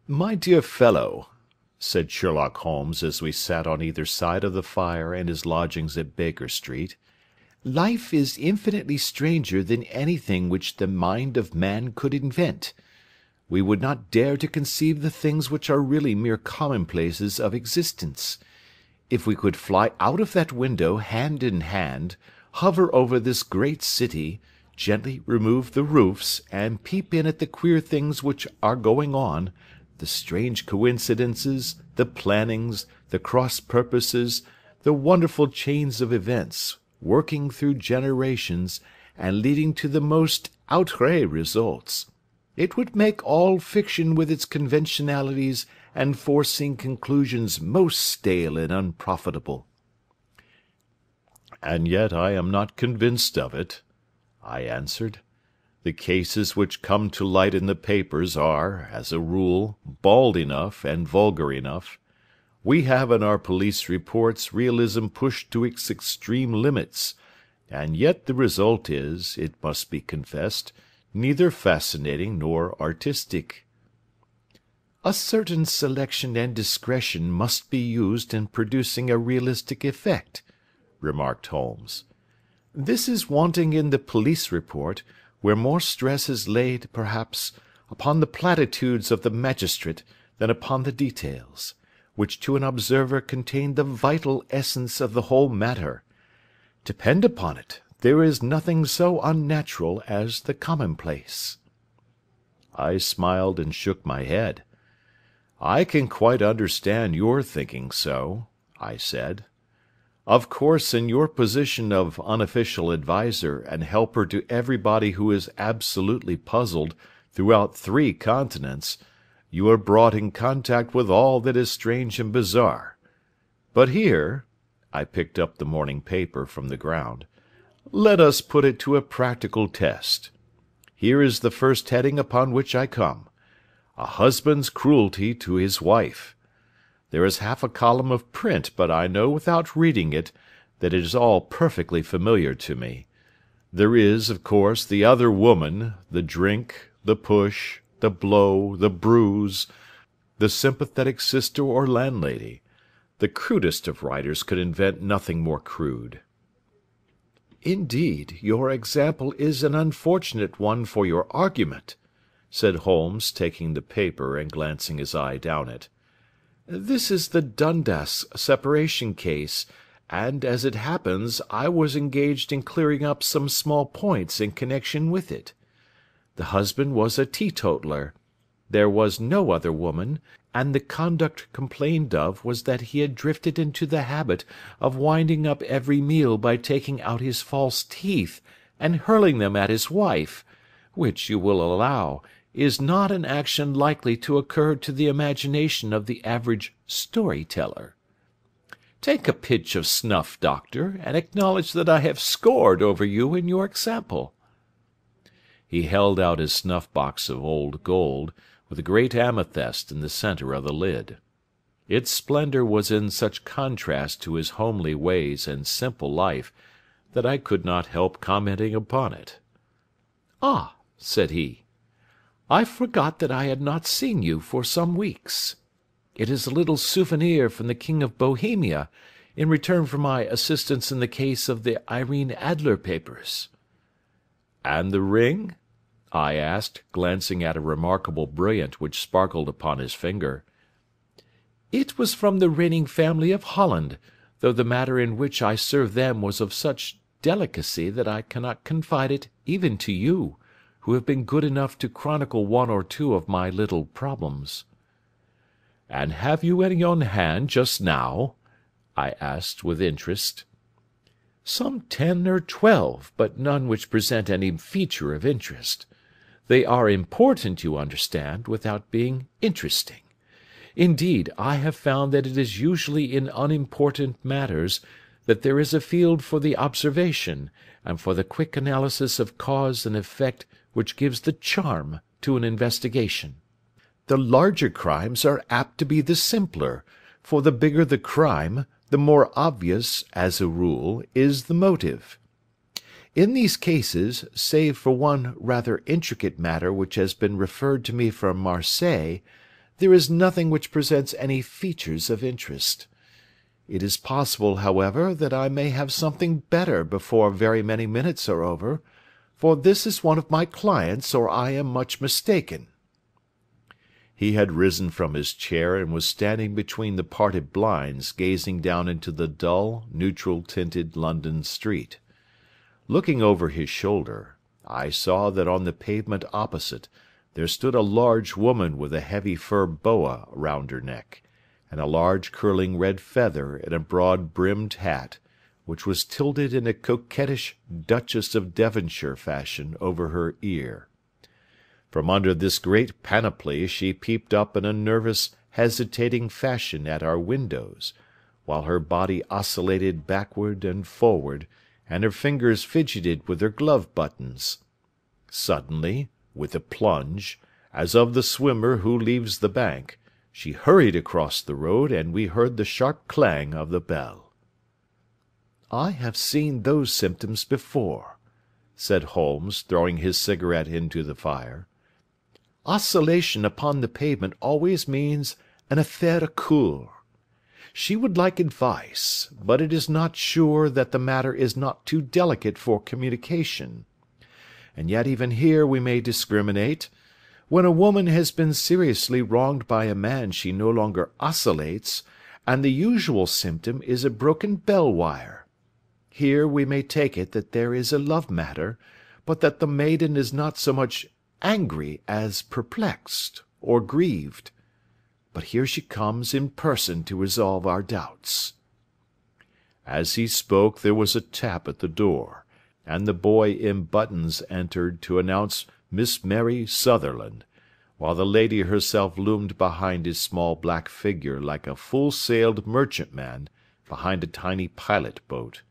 "My dear fellow," said Sherlock Holmes as we sat on either side of the fire in his lodgings at Baker Street, "life is infinitely stranger than anything which the mind of man could invent. We would not dare to conceive the things which are really mere commonplaces of existence. If we could fly out of that window hand in hand, hover over this great city, gently remove the roofs, and peep in at the queer things which are going on, the strange coincidences, the plannings, the cross purposes, the wonderful chains of events, working through generations, and leading to the most outré results, it would make all fiction with its conventionalities and foreseen conclusions most stale and unprofitable." "And yet I am not convinced of it," I answered. "The cases which come to light in the papers are, as a rule, bald enough and vulgar enough. We have in our police reports realism pushed to its extreme limits, and yet the result is, it must be confessed, neither fascinating nor artistic." "A certain selection and discretion must be used in producing a realistic effect," remarked Holmes. "This is wanting in the police report, where more stress is laid, perhaps, upon the platitudes of the magistrate than upon the details, which to an observer contain the vital essence of the whole matter. Depend upon it, there is nothing so unnatural as the commonplace." I smiled and shook my head. "I can quite understand your thinking so," I said. "Of course, in your position of unofficial adviser and helper to everybody who is absolutely puzzled throughout 3 continents, you are brought in contact with all that is strange and bizarre. But here," I picked up the morning paper from the ground, "let us put it to a practical test. Here is the first heading upon which I come: A husband's cruelty to his wife. There is half a column of print, but I know without reading it that it is all perfectly familiar to me. There is, of course, the other woman, the drink, the push, the blow, the bruise, the sympathetic sister or landlady. The crudest of writers could invent nothing more crude." "Indeed, your example is an unfortunate one for your argument," said Holmes, taking the paper and glancing his eye down it. "This is the Dundas separation case, and, as it happens, I was engaged in clearing up some small points in connection with it. The husband was a teetotaler. There was no other woman, and the conduct complained of was that he had drifted into the habit of winding up every meal by taking out his false teeth and hurling them at his wife, which, you will allow, is not an action likely to occur to the imagination of the average story-teller. Take a pinch of snuff, Doctor, and acknowledge that I have scored over you in your example." He held out his snuff-box of old gold, with a great amethyst in the centre of the lid. Its splendour was in such contrast to his homely ways and simple life that I could not help commenting upon it. "Ah," said he, "I forgot that I had not seen you for some weeks. It is a little souvenir from the King of Bohemia, in return for my assistance in the case of the Irene Adler papers." "And the ring?" I asked, glancing at a remarkable brilliant which sparkled upon his finger. "It was from the reigning family of Holland, though the matter in which I served them was of such delicacy that I cannot confide it even to you, who have been good enough to chronicle 1 or 2 of my little problems." "And have you any on hand just now?" I asked with interest. "Some 10 or 12, but none which present any feature of interest. They are important, you understand, without being interesting. Indeed, I have found that it is usually in unimportant matters that there is a field for the observation, and for the quick analysis of cause and effect which gives the charm to an investigation. The larger crimes are apt to be the simpler, for the bigger the crime, the more obvious, as a rule, is the motive. In these cases, save for one rather intricate matter which has been referred to me from Marseilles, there is nothing which presents any features of interest. It is possible, however, that I may have something better before very many minutes are over, for this is one of my clients, or I am much mistaken." He had risen from his chair and was standing between the parted blinds, gazing down into the dull, neutral-tinted London street. Looking over his shoulder, I saw that on the pavement opposite there stood a large woman with a heavy fur boa round her neck, and a large curling red feather in a broad-brimmed hat, which was tilted in a coquettish Duchess of Devonshire fashion over her ear. From under this great panoply she peeped up in a nervous, hesitating fashion at our windows, while her body oscillated backward and forward, and her fingers fidgeted with her glove-buttons. Suddenly, with a plunge, as of the swimmer who leaves the bank, she hurried across the road, and we heard the sharp clang of the bell. "I have seen those symptoms before," said Holmes, throwing his cigarette into the fire. "Oscillation upon the pavement always means an affaire à coeur. She would like advice, but it is not sure that the matter is not too delicate for communication. And yet even here we may discriminate. When a woman has been seriously wronged by a man she no longer oscillates, and the usual symptom is a broken bell-wire. Here we may take it that there is a love-matter, but that the maiden is not so much angry as perplexed or grieved. But here she comes in person to resolve our doubts." As he spoke there was a tap at the door, and the boy in buttons entered to announce Miss Mary Sutherland, while the lady herself loomed behind his small black figure like a full-sailed merchantman behind a tiny pilot-boat.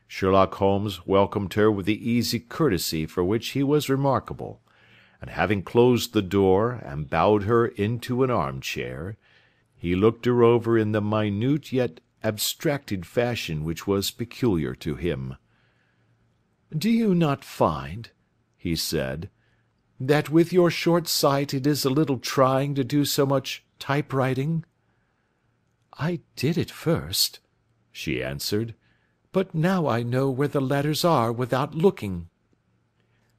Sherlock Holmes welcomed her with the easy courtesy for which he was remarkable, and having closed the door and bowed her into an arm-chair, he looked her over in the minute yet abstracted fashion which was peculiar to him. "Do you not find," he said, "that with your short sight it is a little trying to do so much typewriting?" "I did at first," she answered, "but now I know where the letters are without looking."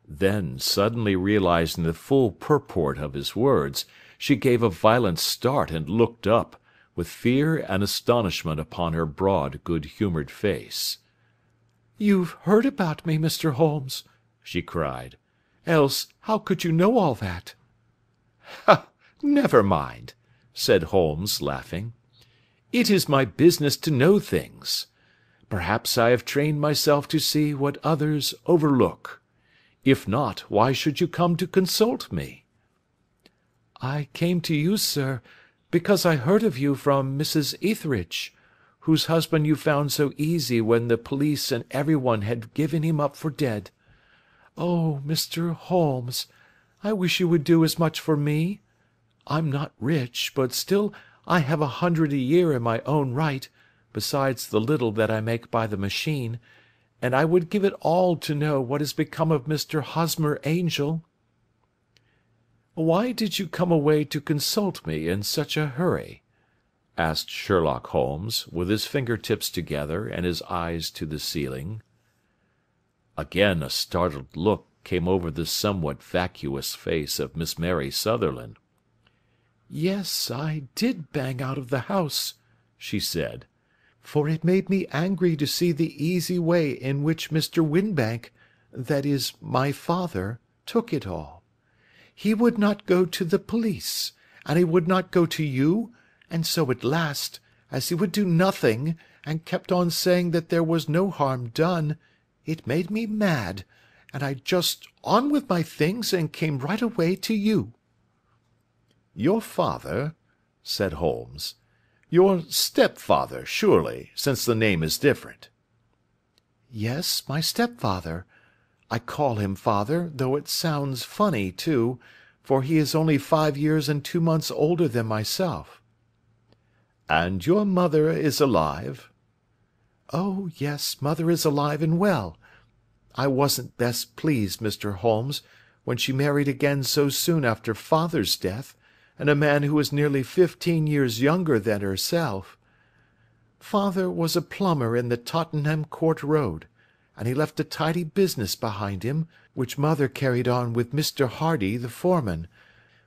Then, suddenly realizing the full purport of his words, she gave a violent start and looked up, with fear and astonishment upon her broad, good-humoured face. "You've heard about me, Mr. Holmes," she cried. "Else how could you know all that?" "Ha! Never mind," said Holmes, laughing. "It is my business to know things. Perhaps I have trained myself to see what others overlook. If not, why should you come to consult me?" "I came to you, sir, because I heard of you from Mrs. Etheridge, whose husband you found so easy when the police and every one had given him up for dead. Oh, Mr. Holmes, I wish you would do as much for me. I'm not rich, but still I have 100 a year in my own right, besides the little that I make by the machine, and I would give it all to know what has become of Mr. Hosmer Angel." "Why did you come away to consult me in such a hurry?" asked Sherlock Holmes, with his finger-tips together and his eyes to the ceiling. Again a startled look came over the somewhat vacuous face of Miss Mary Sutherland. "Yes, I did bang out of the house," she said, "for it made me angry to see the easy way in which Mr. Winbank, that is, my father, took it all. He would not go to the police, and he would not go to you, and so at last, as he would do nothing, and kept on saying that there was no harm done, it made me mad, and I just on with my things and came right away to you." "Your father?" said Holmes. "Your stepfather, surely, since the name is different." "Yes, my stepfather. I call him father, though it sounds funny, too, for he is only 5 years and 2 months older than myself." "And your mother is alive?" "Oh, yes, mother is alive and well. I wasn't best pleased, Mr. Holmes, when she married again so soon after father's death, and a man who was nearly 15 years younger than herself. Father was a plumber in the Tottenham Court Road, and he left a tidy business behind him, which mother carried on with Mr. Hardy, the foreman.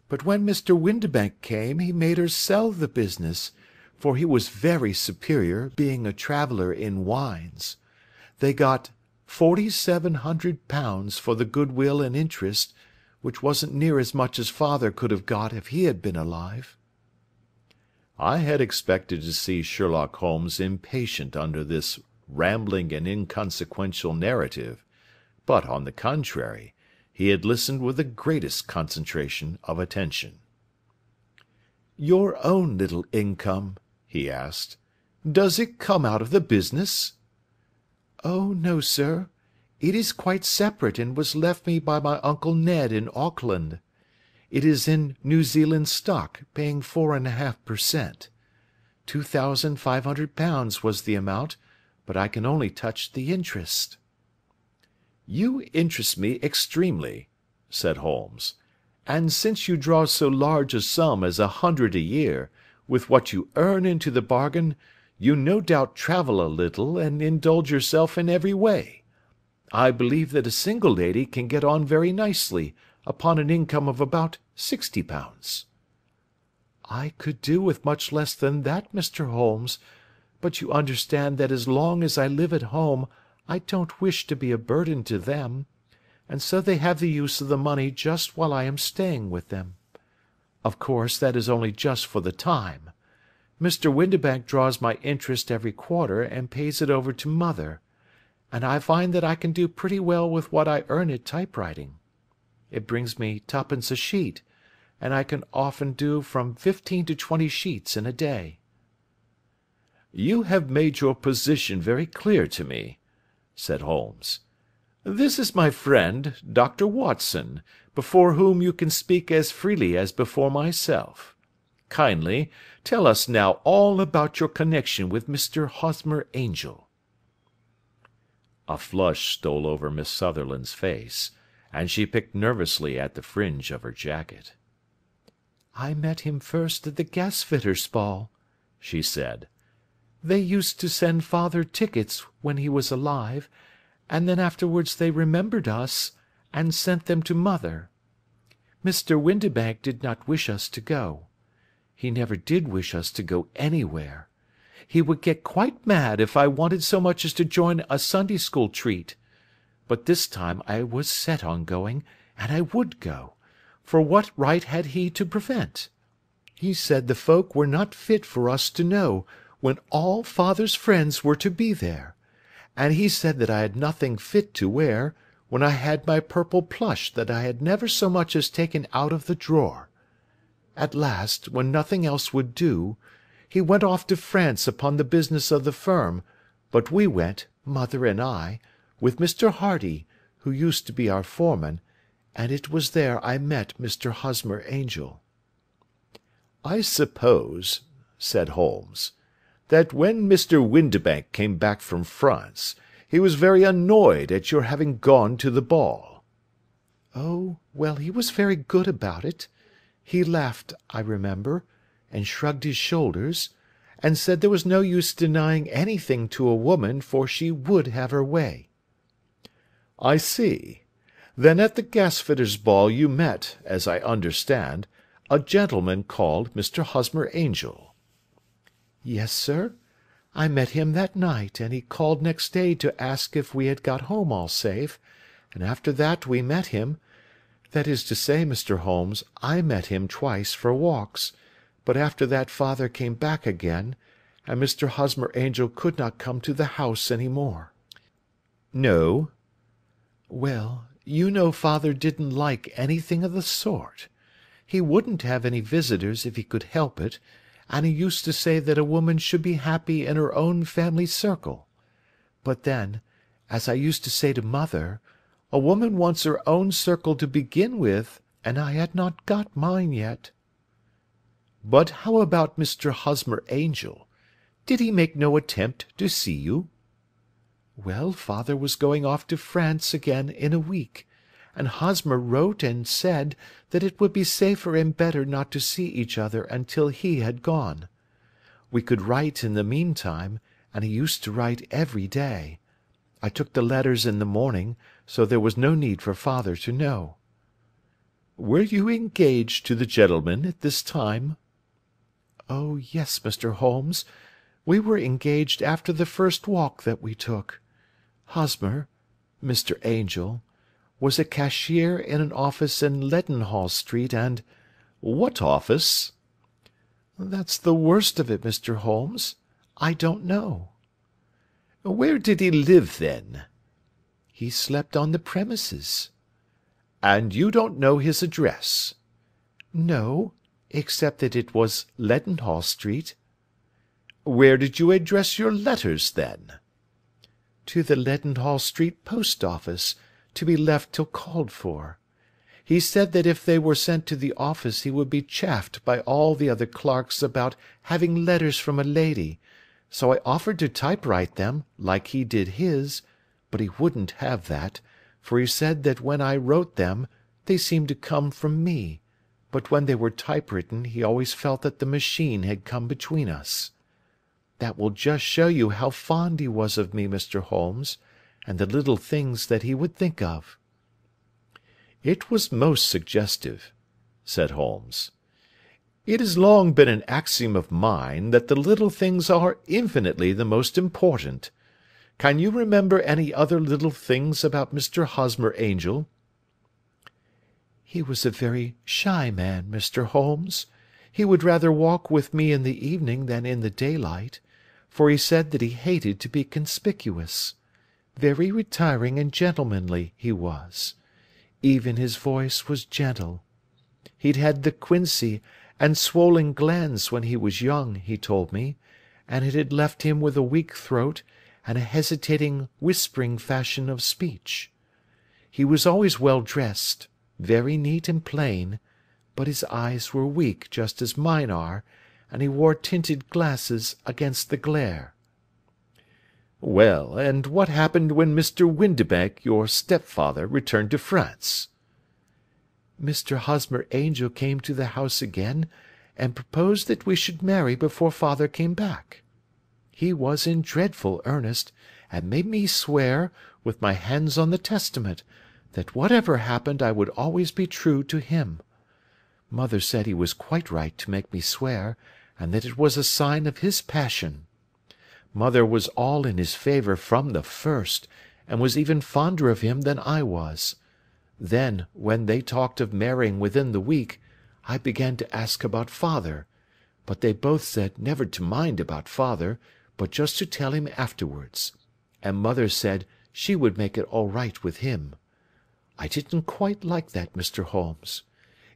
But when Mr. Windibank came, he made her sell the business, for he was very superior, being a traveller in wines. They got £4,700 for the goodwill and interest, which wasn't near as much as father could have got if he had been alive. I had expected to see Sherlock Holmes impatient under this rambling and inconsequential narrative, but, on the contrary, he had listened with the greatest concentration of attention. "Your own little income," he asked, "does it come out of the business?" "Oh, no, sir. It is quite separate, and was left me by my Uncle Ned in Auckland. It is in New Zealand stock, paying 4½ per cent. £2,500 was the amount, but I can only touch the interest." "You interest me extremely," said Holmes, "and since you draw so large a sum as 100 a year, with what you earn into the bargain, you no doubt travel a little, and indulge yourself in every way. I believe that a single lady can get on very nicely upon an income of about £60. "I could do with much less than that, Mr. Holmes, but you understand that as long as I live at home I don't wish to be a burden to them, and so they have the use of the money just while I am staying with them. Of course, that is only just for the time. Mr. Windibank draws my interest every quarter and pays it over to mother, and I find that I can do pretty well with what I earn at typewriting. It brings me 2d. a sheet, and I can often do from 15 to 20 sheets in a day." "You have made your position very clear to me," said Holmes. "This is my friend, Dr. Watson, before whom you can speak as freely as before myself. Kindly tell us now all about your connection with Mr. Hosmer Angel." A flush stole over Miss Sutherland's face, and she picked nervously at the fringe of her jacket. "I met him first at the gasfitters' ball," she said. "They used to send father tickets when he was alive, and then afterwards they remembered us, and sent them to mother. Mr. Windibank did not wish us to go. He never did wish us to go anywhere. He would get quite mad if I wanted so much as to join a Sunday school treat. But this time I was set on going, and I would go, for what right had he to prevent? He said the folk were not fit for us to know, when all father's friends were to be there, and he said that I had nothing fit to wear, when I had my purple plush that I had never so much as taken out of the drawer. At last, when nothing else would do, he went off to France upon the business of the firm, but we went, mother and I, with Mr. Hardy, who used to be our foreman, and it was there I met Mr. Hosmer Angel." "I suppose," said Holmes, "that when Mr. Windibank came back from France, he was very annoyed at your having gone to the ball." "Oh, well, he was very good about it. He laughed, I remember, and shrugged his shoulders, and said there was no use denying anything to a woman, for she would have her way." "I see. Then at the gasfitters' ball you met, as I understand, a gentleman called Mr. Hosmer Angel." "Yes, sir. I met him that night, and he called next day to ask if we had got home all safe, and after that we met him. That is to say, Mr. Holmes, I met him twice for walks, but after that father came back again, and Mr. Hosmer Angel could not come to the house any more." "No." "Well, you know father didn't like anything of the sort. He wouldn't have any visitors if he could help it, and he used to say that a woman should be happy in her own family circle. But then, as I used to say to mother, a woman wants her own circle to begin with, and I had not got mine yet." "But how about Mr. Hosmer Angel? Did he make no attempt to see you?" "Well, father was going off to France again in a week, and Hosmer wrote and said that it would be safer and better not to see each other until he had gone. We could write in the meantime, and he used to write every day. I took the letters in the morning, so there was no need for father to know." "Were you engaged to the gentleman at this time?" "Oh, yes, Mr. Holmes. We were engaged after the first walk that we took. Hosmer, Mr. Angel, was a cashier in an office in Leadenhall Street, and—" "What office?" "That's the worst of it, Mr. Holmes. I don't know." "Where did he live, then?" "He slept on the premises." "And you don't know his address?" "No, except that it was Leadenhall Street." "Where did you address your letters, then?" "To the Leadenhall Street post office, to be left till called for. He said that if they were sent to the office he would be chaffed by all the other clerks about having letters from a lady, so I offered to typewrite them, like he did his, but he wouldn't have that, for he said that when I wrote them they seemed to come from me, but when they were typewritten he always felt that the machine had come between us. That will just show you how fond he was of me, Mr. Holmes, and the little things that he would think of." "It was most suggestive," said Holmes. "It has long been an axiom of mine that the little things are infinitely the most important. Can you remember any other little things about Mr. Hosmer Angel?" "He was a very shy man, Mr. Holmes. He would rather walk with me in the evening than in the daylight, for he said that he hated to be conspicuous. Very retiring and gentlemanly he was. Even his voice was gentle. He'd had the quinsy and swollen glands when he was young, he told me, and it had left him with a weak throat and a hesitating, whispering fashion of speech. He was always well dressed, very neat and plain, but his eyes were weak just as mine are, and he wore tinted glasses against the glare." "Well, and what happened when Mr. Windibank, your stepfather, returned to France?" "Mr. Hosmer Angel came to the house again, and proposed that we should marry before father came back. He was in dreadful earnest, and made me swear, with my hands on the Testament, that whatever happened I would always be true to him. Mother said he was quite right to make me swear, and that it was a sign of his passion. Mother was all in his favour from the first, and was even fonder of him than I was. Then, when they talked of marrying within the week, I began to ask about father, but they both said never to mind about father, but just to tell him afterwards, and mother said she would make it all right with him. I didn't quite like that, Mr. Holmes.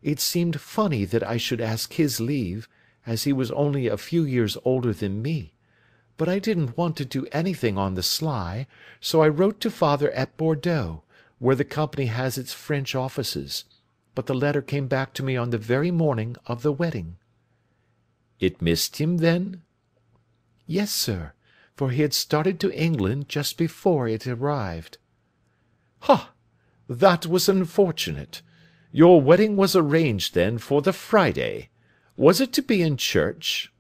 It seemed funny that I should ask his leave, as he was only a few years older than me, but I didn't want to do anything on the sly, so I wrote to father at Bordeaux, where the company has its French offices, but the letter came back to me on the very morning of the wedding." "It missed him, then?" "Yes, sir, for he had started to England just before it arrived." "Ha! That was unfortunate. Your wedding was arranged, then, for the Friday. Was it to be in church?"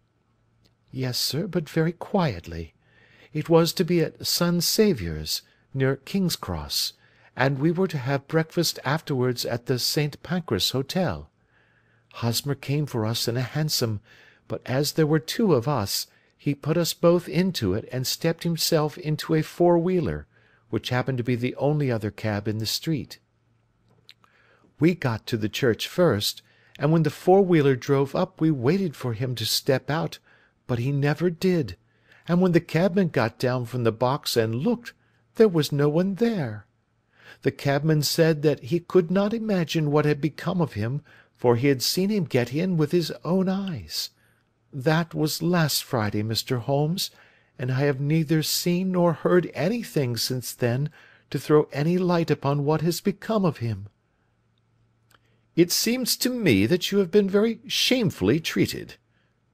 "Yes, sir, but very quietly. It was to be at Son Saviour's, near King's Cross, and we were to have breakfast afterwards at the St. Pancras Hotel. Hosmer came for us in a hansom, but as there were two of us, he put us both into it and stepped himself into a four-wheeler, which happened to be the only other cab in the street. We got to the church first, and when the four-wheeler drove up we waited for him to step out, but he never did, and when the cabman got down from the box and looked, there was no one there. The cabman said that he could not imagine what had become of him, for he had seen him get in with his own eyes. That was last Friday, Mr. Holmes, and I have neither seen nor heard anything since then to throw any light upon what has become of him." "It seems to me that you have been very shamefully treated,"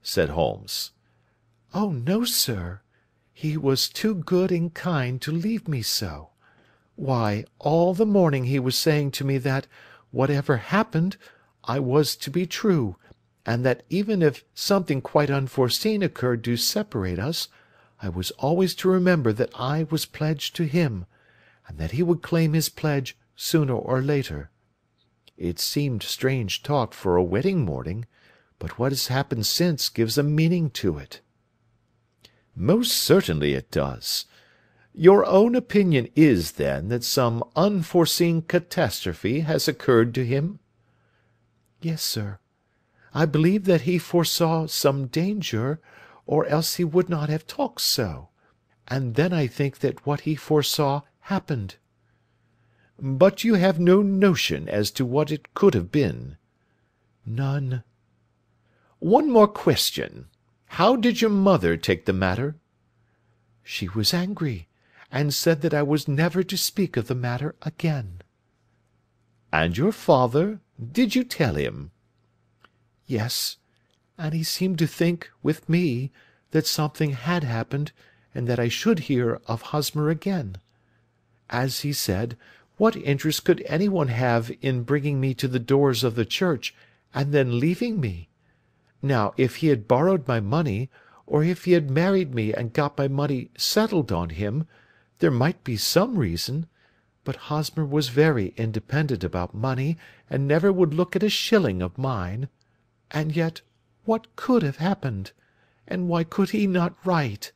said Holmes. "Oh, no, sir. He was too good and kind to leave me so. Why, all the morning he was saying to me that, whatever happened, I was to be true, and that even if something quite unforeseen occurred to separate us, I was always to remember that I was pledged to him, and that he would claim his pledge sooner or later. It seemed strange talk for a wedding morning, but what has happened since gives a meaning to it." "Most certainly it does. Your own opinion is, then, that some unforeseen catastrophe has occurred to him?" "Yes, sir. I believe that he foresaw some danger, or else he would not have talked so. And then I think that what he foresaw happened." "But you have no notion as to what it could have been?" "None." "One more question. How did your mother take the matter?" "She was angry, and said that I was never to speak of the matter again." "And your father? Did you tell him?" "Yes, and he seemed to think, with me, that something had happened, and that I should hear of Hosmer again. As he said, what interest could any one have in bringing me to the doors of the church, and then leaving me? Now, if he had borrowed my money, or if he had married me and got my money settled on him, there might be some reason, but Hosmer was very independent about money, and never would look at a shilling of mine. And yet, what could have happened? And why could he not write?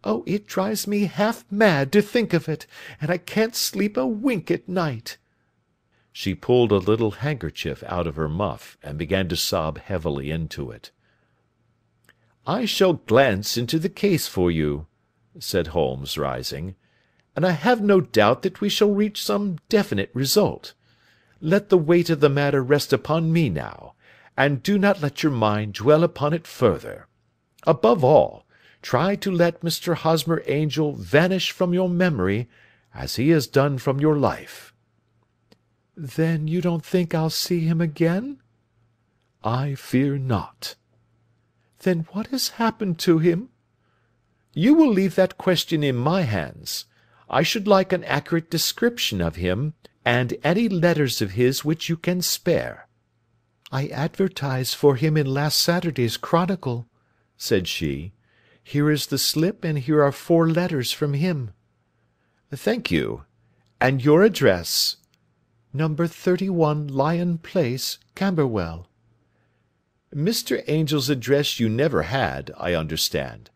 Oh, it drives me half mad to think of it, and I can't sleep a wink at night." She pulled a little handkerchief out of her muff, and began to sob heavily into it. "I shall glance into the case for you," said Holmes, rising, "and I have no doubt that we shall reach some definite result. Let the weight of the matter rest upon me now, and do not let your mind dwell upon it further. Above all, try to let Mr. Hosmer Angel vanish from your memory, as he has done from your life." "Then you don't think I'll see him again?" "I fear not." "Then what has happened to him?" "You will leave that question in my hands. I should like an accurate description of him, and any letters of his which you can spare." "I advertised for him in last Saturday's Chronicle," said she. "Here is the slip, and here are 4 letters from him." "Thank you. And your address?" "Number 31 Lion Place, Camberwell." "Mr. Angel's address you never had, I understand.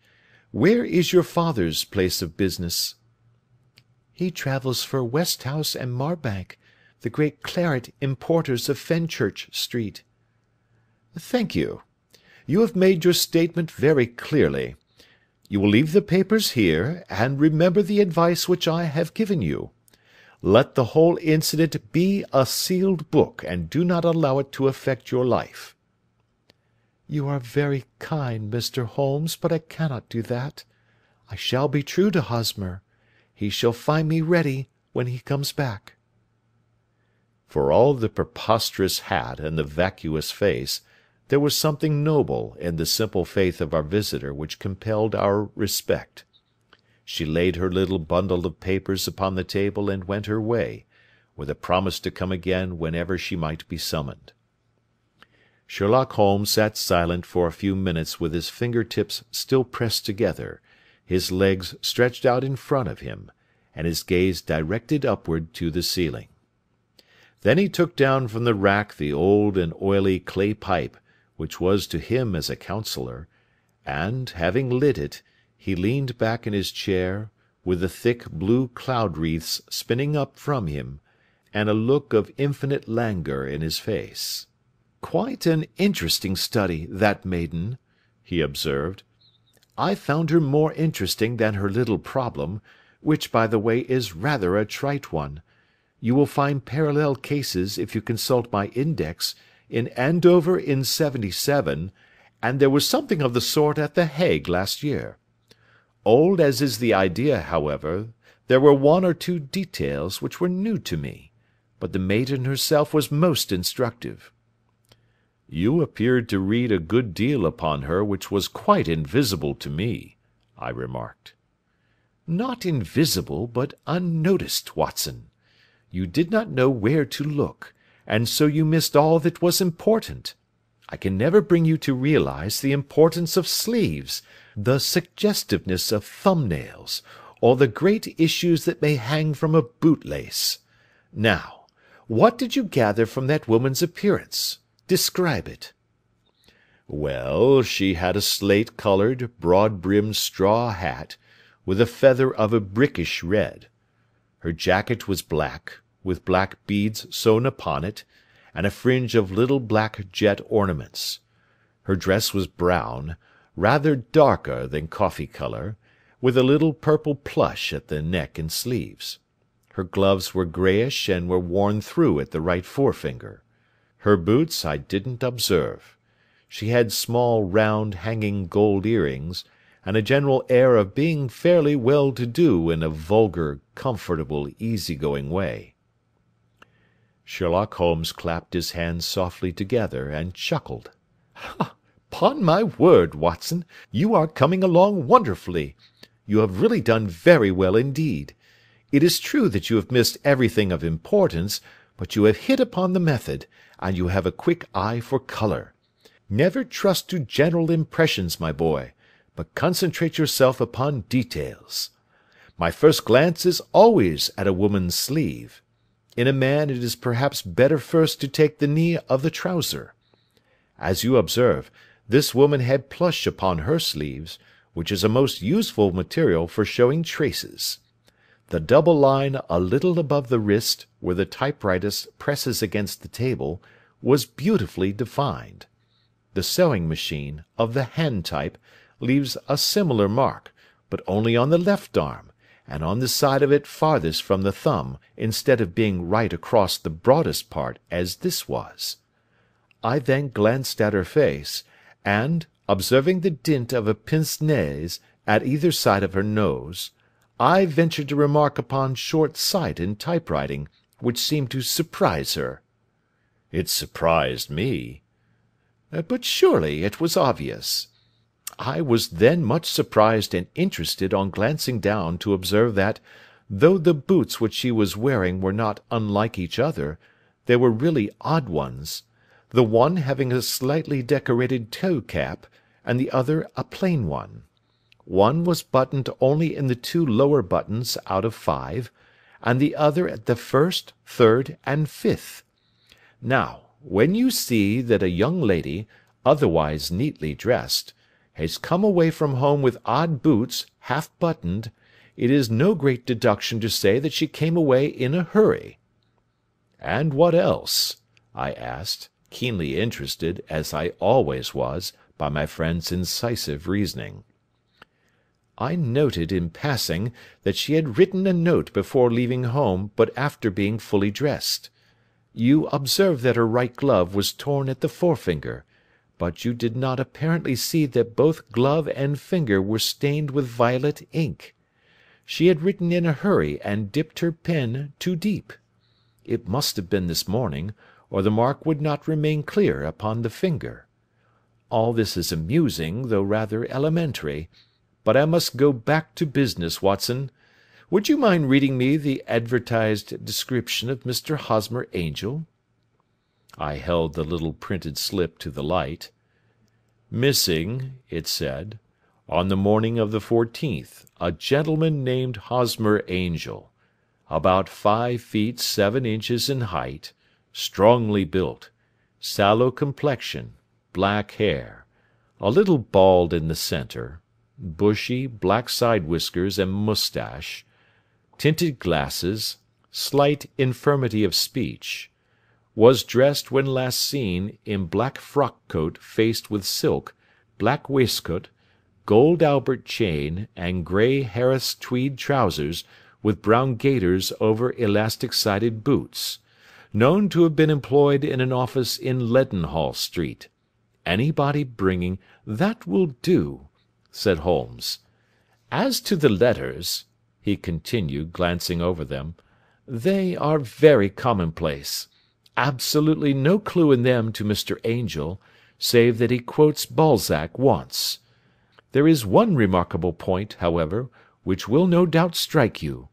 Where is your father's place of business?" "He travels for Westhouse and Marbank, the great claret importers of Fenchurch Street." "Thank you. You have made your statement very clearly. You will leave the papers here, and remember the advice which I have given you. Let the whole incident be a sealed book, and do not allow it to affect your life." "You are very kind, Mr. Holmes, but I cannot do that. I shall be true to Hosmer. He shall find me ready when he comes back." For all the preposterous hat and the vacuous face, there was something noble in the simple faith of our visitor which compelled our respect. She laid her little bundle of papers upon the table and went her way, with a promise to come again whenever she might be summoned. Sherlock Holmes sat silent for a few minutes with his finger-tips still pressed together, his legs stretched out in front of him, and his gaze directed upward to the ceiling. Then he took down from the rack the old and oily clay pipe which was to him as a counsellor, and, having lit it, he leaned back in his chair, with the thick blue cloud-wreaths spinning up from him, and a look of infinite languor in his face. "Quite an interesting study, that maiden," he observed. "I found her more interesting than her little problem, which, by the way, is rather a trite one. You will find parallel cases, if you consult my index, in Andover in '77, and there was something of the sort at The Hague last year. Old as is the idea, however, there were 1 or 2 details which were new to me, but the maiden herself was most instructive." "You appeared to read a good deal upon her which was quite invisible to me," I remarked. Not invisible, but unnoticed, Watson. You did not know where to look, and so you missed all that was important. I can never bring you to realize the importance of sleeves, the suggestiveness of thumbnails, or the great issues that may hang from a bootlace. Now, what did you gather from that woman's appearance? Describe it." "Well, she had a slate-coloured, broad-brimmed straw hat, with a feather of a brickish red. Her jacket was black, with black beads sewn upon it, and a fringe of little black jet ornaments. Her dress was brown, rather darker than coffee colour, with a little purple plush at the neck and sleeves. Her gloves were greyish and were worn through at the right forefinger. Her boots I didn't observe. She had small round hanging gold earrings, and a general air of being fairly well-to-do in a vulgar, comfortable, easy-going way." Sherlock Holmes clapped his hands softly together, and chuckled. "'Pon my word, Watson, you are coming along wonderfully. You have really done very well indeed. It is true that you have missed everything of importance, but you have hit upon the method, and you have a quick eye for colour. Never trust to general impressions, my boy, but concentrate yourself upon details. My first glance is always at a woman's sleeve. In a man it is perhaps better first to take the knee of the trouser. As you observe, this woman had plush upon her sleeves, which is a most useful material for showing traces. The double line a little above the wrist, where the typewriter presses against the table, was beautifully defined. The sewing machine, of the hand type, leaves a similar mark, but only on the left arm, and on the side of it farthest from the thumb, instead of being right across the broadest part, as this was. I then glanced at her face, and, observing the dint of a pince-nez at either side of her nose, I ventured to remark upon short sight in typewriting, which seemed to surprise her." "It surprised me." "But surely it was obvious. I was then much surprised and interested on glancing down to observe that, though the boots which she was wearing were not unlike each other, they were really odd ones, the one having a slightly decorated toe-cap, and the other a plain one. One was buttoned only in the 2 lower buttons out of 5, and the other at the 1st, 3rd, and 5th. Now, when you see that a young lady, otherwise neatly dressed, has come away from home with odd boots, half buttoned, it is no great deduction to say that she came away in a hurry." "And what else?" I asked, keenly interested, as I always was, by my friend's incisive reasoning. "I noted, in passing, that she had written a note before leaving home, but after being fully dressed. You observed that her right glove was torn at the forefinger, but you did not apparently see that both glove and finger were stained with violet ink. She had written in a hurry and dipped her pen too deep. It must have been this morning, or the mark would not remain clear upon the finger. All this is amusing, though rather elementary, but I must go back to business, Watson. Would you mind reading me the advertised description of Mr. Hosmer Angel?" I held the little printed slip to the light. "Missing," it said, "on the morning of the 14th, a gentleman named Hosmer Angel, about 5 feet 7 inches in height, strongly built, sallow complexion, black hair, a little bald in the centre, bushy, black side-whiskers and moustache, tinted glasses, slight infirmity of speech, was dressed when last seen in black frock-coat faced with silk, black waistcoat, gold Albert chain, and grey Harris tweed trousers, with brown gaiters over elastic-sided boots, known to have been employed in an office in Leadenhall Street. Anybody bringing—" "That will do," said Holmes. "As to the letters," he continued, glancing over them, "they are very commonplace. Absolutely no clue in them to Mr. Angel, save that he quotes Balzac once. There is one remarkable point, however, which will no doubt strike you."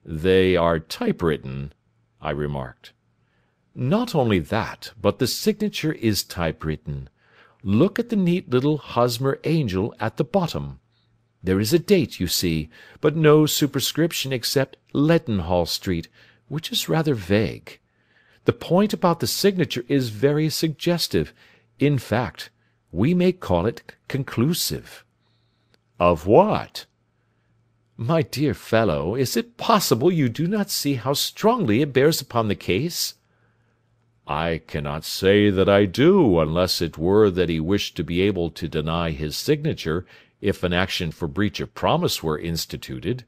"They are typewritten," I remarked. "Not only that, but the signature is typewritten. Look at the neat little Hosmer Angel at the bottom. There is a date, you see, but no superscription except Leadenhall Street, which is rather vague. The point about the signature is very suggestive. In fact, we may call it conclusive." "Of what?" "My dear fellow, is it possible you do not see how strongly it bears upon the case?" "I cannot say that I do, unless it were that he wished to be able to deny his signature if an action for breach of promise were instituted."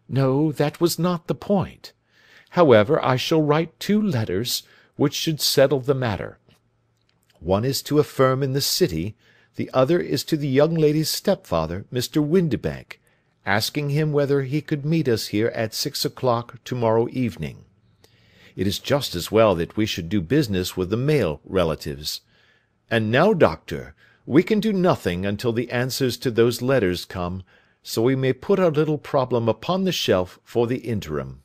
"No, that was not the point. However, I shall write 2 letters, which should settle the matter. One is to a firm in the city, the other is to the young lady's stepfather, Mr. Windibank, asking him whether he could meet us here at 6 o'clock to-morrow evening. It is just as well that we should do business with the male relatives. And now, doctor, we can do nothing until the answers to those letters come, so we may put our little problem upon the shelf for the interim."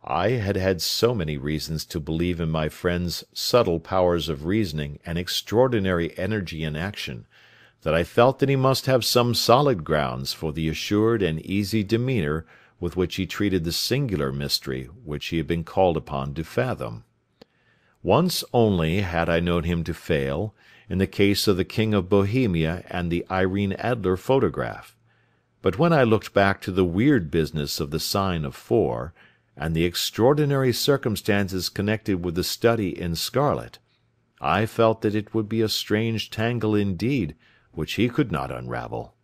I had had so many reasons to believe in my friend's subtle powers of reasoning and extraordinary energy in action, that I felt that he must have some solid grounds for the assured and easy demeanour with which he treated the singular mystery which he had been called upon to fathom. Once only had I known him to fail, in the case of the King of Bohemia and the Irene Adler photograph; but when I looked back to the weird business of the sign of 4, and the extraordinary circumstances connected with the study in scarlet, I felt that it would be a strange tangle indeed which he could not unravel.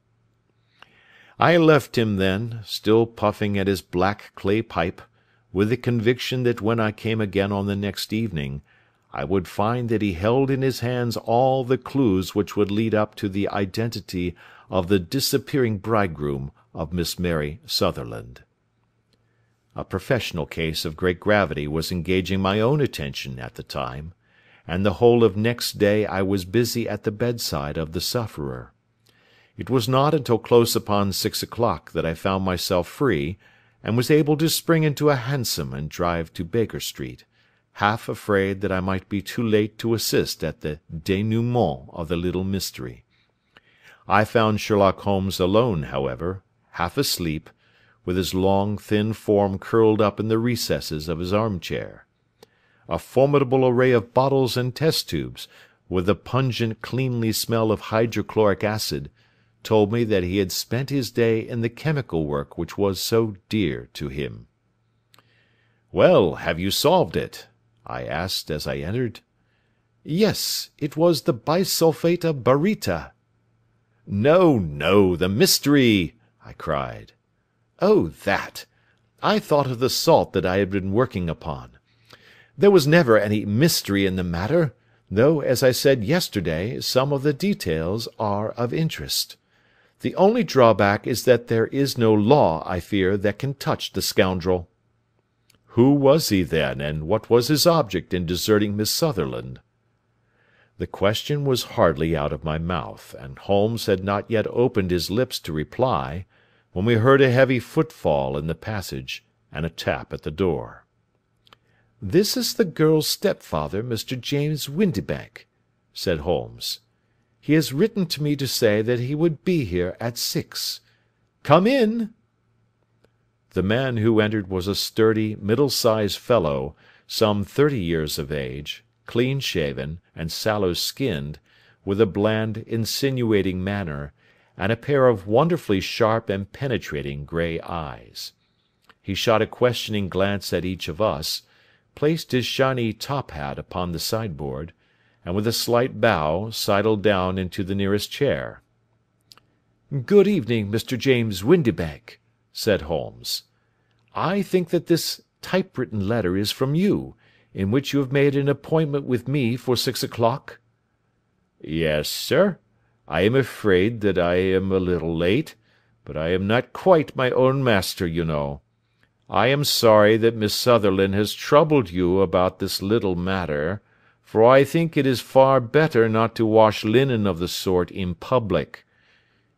I left him then, still puffing at his black clay pipe, with the conviction that when I came again on the next evening, I would find that he held in his hands all the clues which would lead up to the identity of the disappearing bridegroom of Miss Mary Sutherland. A professional case of great gravity was engaging my own attention at the time, and the whole of next day I was busy at the bedside of the sufferer. It was not until close upon 6 o'clock that I found myself free, and was able to spring into a hansom and drive to Baker Street, half afraid that I might be too late to assist at the dénouement of the little mystery. I found Sherlock Holmes alone, however, half asleep, with his long, thin form curled up in the recesses of his arm-chair. A formidable array of bottles and test-tubes, with the pungent, cleanly smell of hydrochloric acid, told me that he had spent his day in the chemical work which was so dear to him. "Well, have you solved it?" I asked as I entered. "Yes, it was the bisulfate of baryta." "No, no, the mystery!" I cried. "Oh, that! I thought of the salt that I had been working upon. There was never any mystery in the matter, though, as I said yesterday, some of the details are of interest. The only drawback is that there is no law, I fear, that can touch the scoundrel." "Who was he, then, and what was his object in deserting Miss Sutherland?" The question was hardly out of my mouth, and Holmes had not yet opened his lips to reply, when we heard a heavy footfall in the passage, and a tap at the door. "This is the girl's stepfather, Mr. James Windibank," said Holmes. "He has written to me to say that he would be here at 6. Come in." The man who entered was a sturdy, middle-sized fellow, some 30 years of age, clean-shaven, and sallow-skinned, with a bland, insinuating manner, and a pair of wonderfully sharp and penetrating grey eyes. He shot a questioning glance at each of us, placed his shiny top-hat upon the sideboard, and with a slight bow sidled down into the nearest chair. "Good evening, Mr. James Windibank," said Holmes. "I think that this typewritten letter is from you, in which you have made an appointment with me for 6 o'clock?" "Yes, sir. I am afraid that I am a little late, but I am not quite my own master, you know. I am sorry that Miss Sutherland has troubled you about this little matter, for I think it is far better not to wash linen of the sort in public.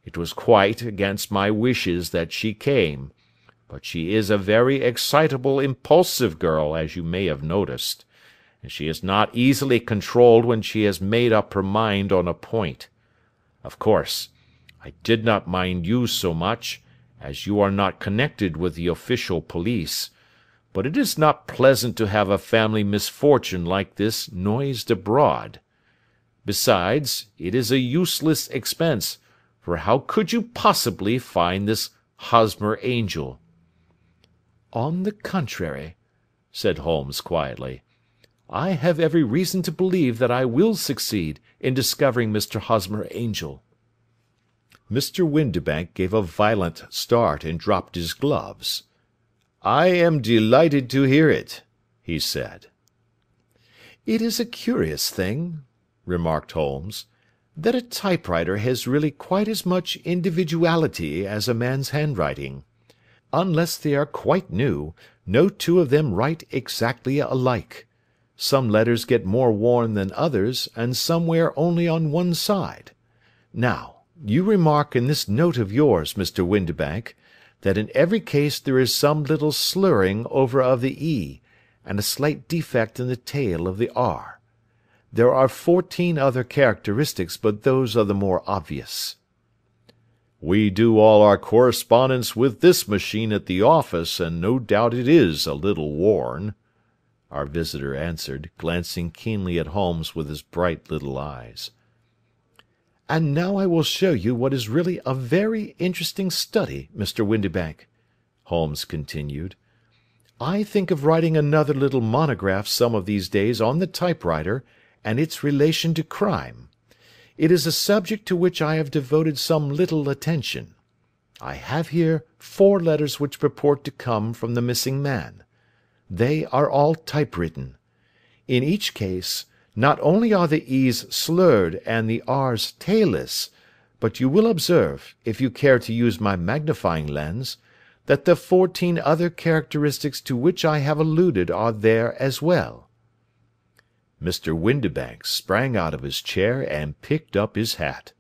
It was quite against my wishes that she came, but she is a very excitable, impulsive girl, as you may have noticed, and she is not easily controlled when she has made up her mind on a point. Of course, I did not mind you so much, as you are not connected with the official police, but it is not pleasant to have a family misfortune like this noised abroad. Besides, it is a useless expense, for how could you possibly find this Hosmer Angel?" "On the contrary," said Holmes quietly, "I have every reason to believe that I will succeed in discovering Mr. Hosmer Angel." Mr. Windibank gave a violent start and dropped his gloves. "I am delighted to hear it," he said. "It is a curious thing," remarked Holmes, "that a typewriter has really quite as much individuality as a man's handwriting. Unless they are quite new, no two of them write exactly alike. Some letters get more worn than others, and some wear only on one side. Now, you remark in this note of yours, Mr. Windibank, that in every case there is some little slurring over of the E, and a slight defect in the tail of the R. There are 14 other characteristics, but those are the more obvious." "We do all our correspondence with this machine at the office, and no doubt it is a little worn," our visitor answered, glancing keenly at Holmes with his bright little eyes. "And now I will show you what is really a very interesting study, Mr. Windibank," Holmes continued. "I think of writing another little monograph some of these days on the typewriter and its relation to crime. It is a subject to which I have devoted some little attention. I have here 4 letters which purport to come from the missing man. They are all typewritten. In each case, not only are the E's slurred and the R's tailless, but you will observe, if you care to use my magnifying lens, that the 14 other characteristics to which I have alluded are there as well." Mr. Windibank sprang out of his chair and picked up his hat.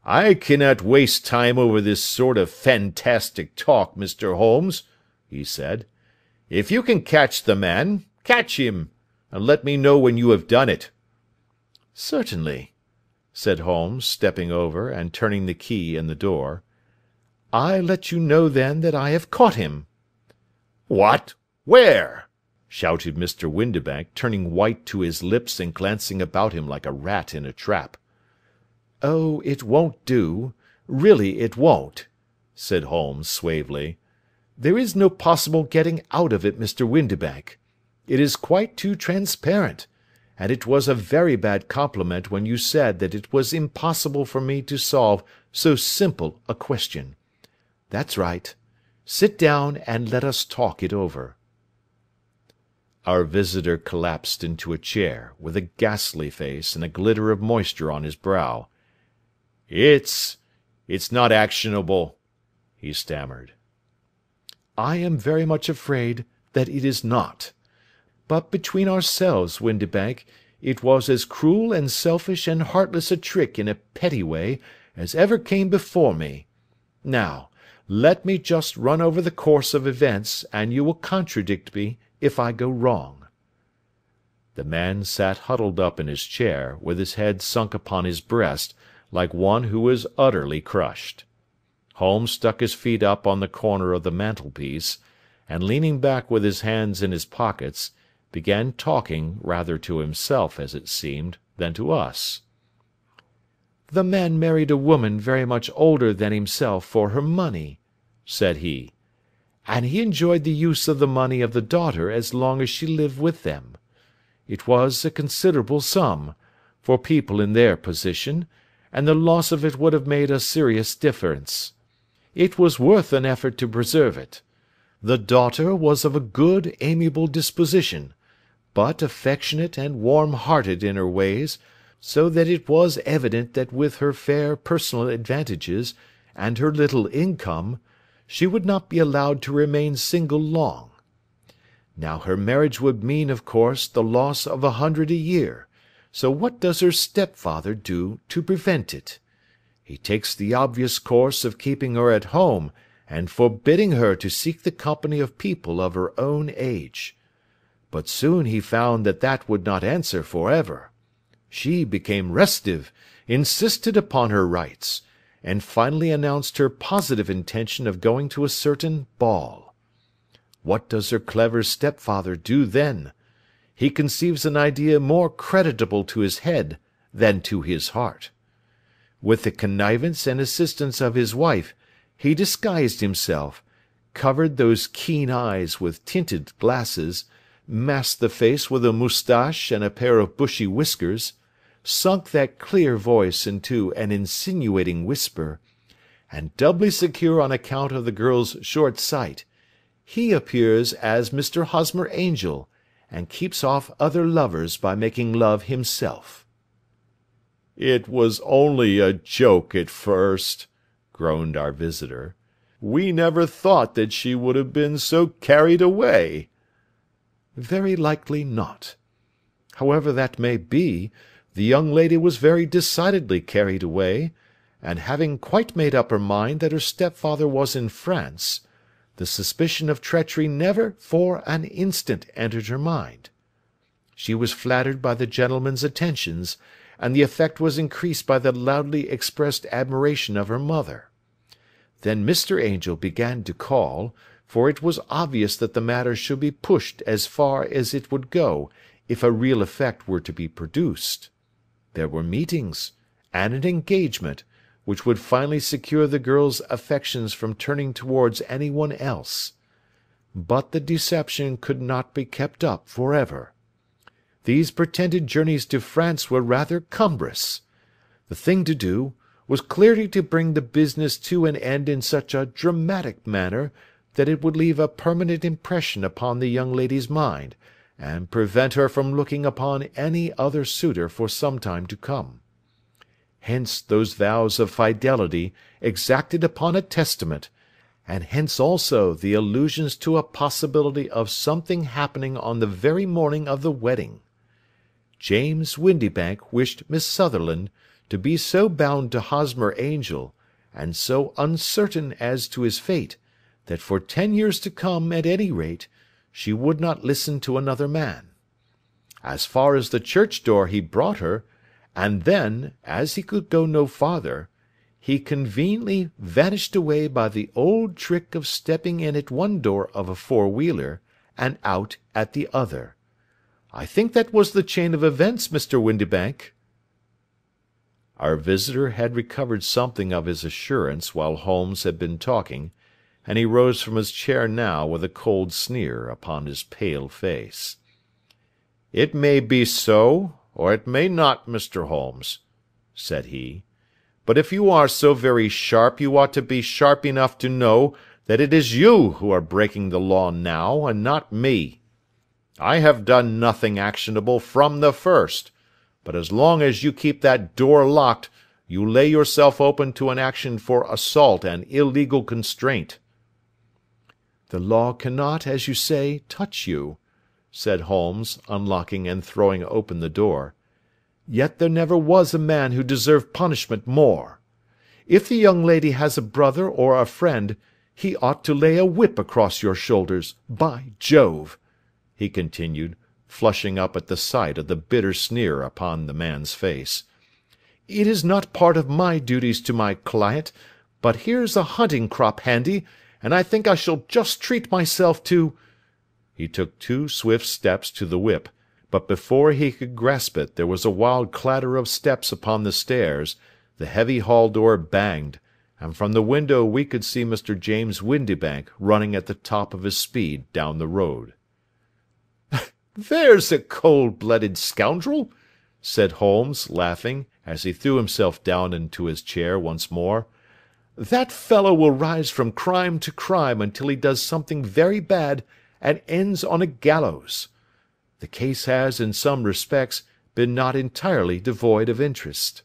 "I cannot waste time over this sort of fantastic talk, Mr. Holmes," he said. "If you can catch the man, catch him, and let me know when you have done it." "Certainly," said Holmes, stepping over and turning the key in the door. "I let you know then that I have caught him." "What? Where?" shouted Mr. Windibank, turning white to his lips and glancing about him like a rat in a trap. "Oh, it won't do. Really it won't," said Holmes suavely. "There is no possible getting out of it, Mr. Windibank. It is quite too transparent, and it was a very bad compliment when you said that it was impossible for me to solve so simple a question. That's right. Sit down and let us talk it over." Our visitor collapsed into a chair, with a ghastly face and a glitter of moisture on his brow. It's not actionable," he stammered. "I am very much afraid that it is not. But between ourselves, Windibank, it was as cruel and selfish and heartless a trick in a petty way as ever came before me. Now, let me just run over the course of events, and you will contradict me if I go wrong." The man sat huddled up in his chair, with his head sunk upon his breast, like one who is utterly crushed. Holmes stuck his feet up on the corner of the mantelpiece, and leaning back with his hands in his pockets, began talking, rather to himself, as it seemed, than to us. "The man married a woman very much older than himself for her money," said he, "and he enjoyed the use of the money of the daughter as long as she lived with them. It was a considerable sum, for people in their position, and the loss of it would have made a serious difference. It was worth an effort to preserve it. The daughter was of a good, amiable disposition, but affectionate and warm-hearted in her ways, so that it was evident that with her fair personal advantages, and her little income, she would not be allowed to remain single long. Now her marriage would mean, of course, the loss of 100 a year, so what does her stepfather do to prevent it? He takes the obvious course of keeping her at home, and forbidding her to seek the company of people of her own age. But soon he found that that would not answer for ever. She became restive, insisted upon her rights, and finally announced her positive intention of going to a certain ball. What does her clever stepfather do then? He conceives an idea more creditable to his head than to his heart. With the connivance and assistance of his wife, he disguised himself, covered those keen eyes with tinted glasses, masked the face with a moustache and a pair of bushy whiskers, sunk that clear voice into an insinuating whisper, and doubly secure on account of the girl's short sight, he appears as Mr. Hosmer Angel, and keeps off other lovers by making love himself. "It was only a joke at first," groaned our visitor. "We never thought that she would have been so carried away." "Very likely not. However that may be, the young lady was very decidedly carried away, and having quite made up her mind that her stepfather was in France, the suspicion of treachery never for an instant entered her mind. She was flattered by the gentleman's attentions, and the effect was increased by the loudly expressed admiration of her mother. Then Mr. Angel began to call, for it was obvious that the matter should be pushed as far as it would go, if a real effect were to be produced. There were meetings, and an engagement, which would finally secure the girl's affections from turning towards any one else. But the deception could not be kept up for ever. These pretended journeys to France were rather cumbrous. The thing to do was clearly to bring the business to an end in such a dramatic manner that it would leave a permanent impression upon the young lady's mind, and prevent her from looking upon any other suitor for some time to come. Hence those vows of fidelity exacted upon a testament, and hence also the allusions to a possibility of something happening on the very morning of the wedding. James Windibank wished Miss Sutherland to be so bound to Hosmer Angel, and so uncertain as to his fate, that for 10 years to come, at any rate, she would not listen to another man. As far as the church door he brought her, and then, as he could go no farther, he conveniently vanished away by the old trick of stepping in at one door of a four-wheeler, and out at the other. I think that was the chain of events, Mr. Windibank." Our visitor had recovered something of his assurance while Holmes had been talking, and he rose from his chair now with a cold sneer upon his pale face. "It may be so, or it may not, Mr. Holmes," said he. "But if you are so very sharp, you ought to be sharp enough to know that it is you who are breaking the law now, and not me. I have done nothing actionable from the first, but as long as you keep that door locked, you lay yourself open to an action for assault and illegal constraint." "The law cannot, as you say, touch you," said Holmes, unlocking and throwing open the door. "Yet there never was a man who deserved punishment more. If the young lady has a brother or a friend, he ought to lay a whip across your shoulders, by Jove!" he continued, flushing up at the sight of the bitter sneer upon the man's face. "It is not part of my duties to my client, but here's a hunting crop handy, and I think I shall just treat myself to—" He took 2 swift steps to the whip, but before he could grasp it there was a wild clatter of steps upon the stairs, the heavy hall door banged, and from the window we could see Mr. James Windibank running at the top of his speed down the road. "There's a cold-blooded scoundrel," said Holmes, laughing, as he threw himself down into his chair once more. "That fellow will rise from crime to crime until he does something very bad and ends on a gallows. The case has, in some respects, been not entirely devoid of interest."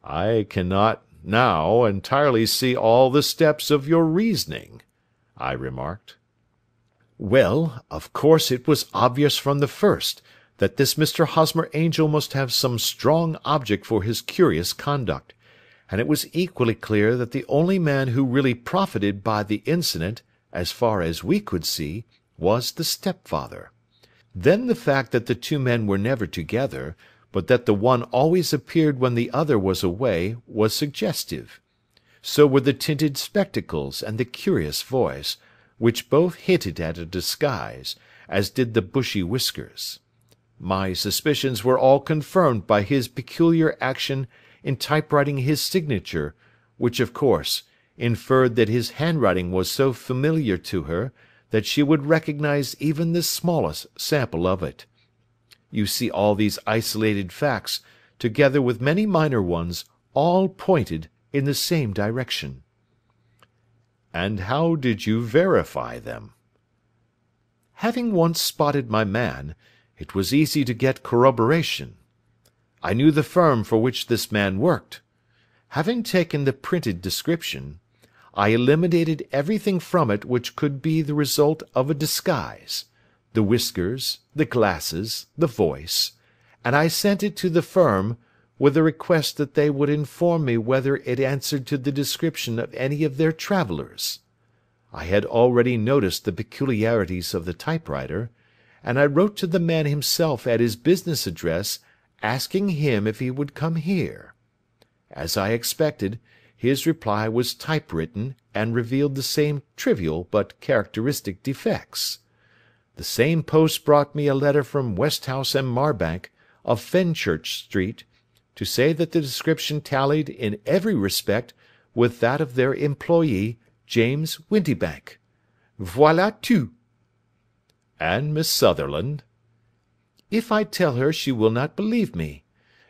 "I cannot now entirely see all the steps of your reasoning," I remarked. "Well, of course it was obvious from the first that this Mr. Hosmer Angel must have some strong object for his curious conduct, and it was equally clear that the only man who really profited by the incident, as far as we could see, was the stepfather. Then the fact that the two men were never together, but that the one always appeared when the other was away, was suggestive. So were the tinted spectacles and the curious voice, which both hinted at a disguise, as did the bushy whiskers. My suspicions were all confirmed by his peculiar action in typewriting his signature, which, of course, inferred that his handwriting was so familiar to her that she would recognize even the smallest sample of it. You see, all these isolated facts, together with many minor ones, all pointed in the same direction. And how did you verify them? Having once spotted my man, it was easy to get corroboration. I knew the firm for which this man worked. Having taken the printed description, I eliminated everything from it which could be the result of a disguise, the whiskers, the glasses, the voice, and I sent it to the firm, with a request that they would inform me whether it answered to the description of any of their travellers. I had already noticed the peculiarities of the typewriter, and I wrote to the man himself at his business address, asking him if he would come here. As I expected, his reply was typewritten, and revealed the same trivial but characteristic defects. The same post brought me a letter from Westhouse and Marbank, of Fenchurch Street, to say that the description tallied in every respect with that of their employee, James Windibank. Voilà tout. And Miss Sutherland? If I tell her, she will not believe me.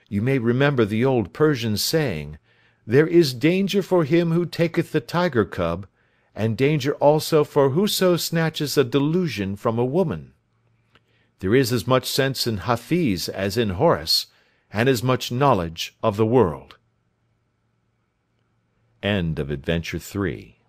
You may remember the old Persian saying, "There is danger for him who taketh the tiger cub, and danger also for whoso snatches a delusion from a woman." There is as much sense in Hafiz as in Horace, and as much knowledge of the world. End of Adventure 3.